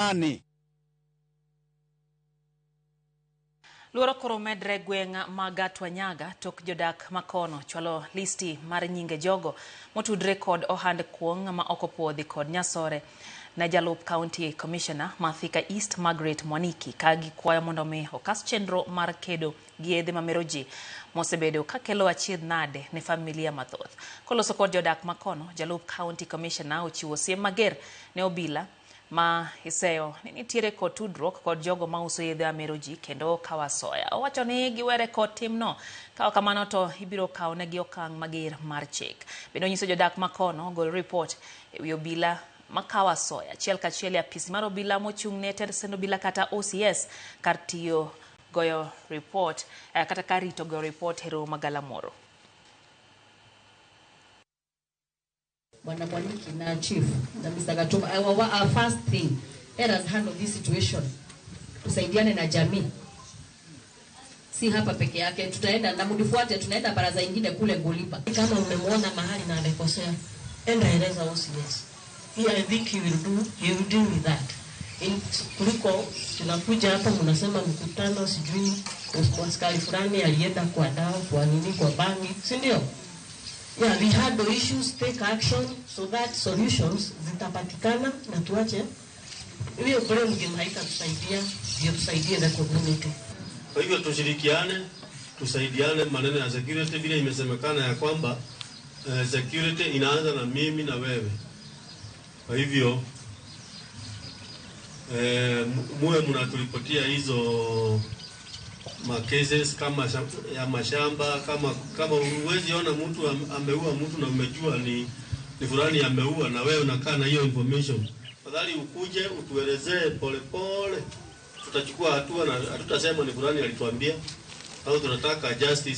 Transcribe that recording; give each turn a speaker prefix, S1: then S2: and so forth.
S1: Ani.
S2: Luoro koro medre gweng' Magatwa Nyaga tok jodak makono chwalo listi mar nyinge jogo motudre kod ohand kuong' ma okopuodhi kod nyasore na jalup County Commissioner Mathika East Margaret Mwaniki kagi kwayo mondo mi okas chenro mar kedo gi yedhe mamero ji mosebedo kakelo achiedh nade ne familia mathoth. Koloso kod jodak makono, jalup County Commissioner ochiwo siem mager ne obila ma iseyo ni nitiere kod tudruok kod jogo ma uso yedhe amero ji kendo kawa soya. Owacho ni giwere kod timno kawa kamano to ibiro kawo negi okang' mager mar chik. Bendo nyiso jodak makono gol report ewi obila makawa soya achiel kachiel apisi mar obila mochung' ne tend sendo obila kata OCS kar tiyo goyo report kata kar rito goyo report hero Magalamoro.
S3: Bwana Mwaniki na Chief na Mr. Gatuma, our first thing, let us handle this situation. Tusaidiane na jamii. Si hapa peke yake, tutaenda na mdifuate, tunaenda baraza ingine kule Golipa.
S4: Kama umemwona mahali na amekosea, enda eleza OCS. Here I think he will deal with that. Kuliko tunakuja hapa mnasema mkutano sijui askari fulani alienda kwa dawa kwa nini kwa bangi, si ndio? Yeah, we had the issues, take action so that solutions zitapatikana na tuache hiyo blame game haitatusaidia, ndio tusaidie the community.
S5: Kwa hivyo tushirikiane, tusaidiane maneno ya security vile imesemekana ya kwamba security inaanza na mimi na wewe. Kwa hivyo muwe mnatulipotia hizo cases kama ya mashamba kama uwezi ona mtu ameua mtu na umejua ni fulani ameua na wewe unakaa na hiyo information, fadhali ukuje utuelezee pole tutachukua hatua na hatutasema ni fulani alituambia au tunataka justice.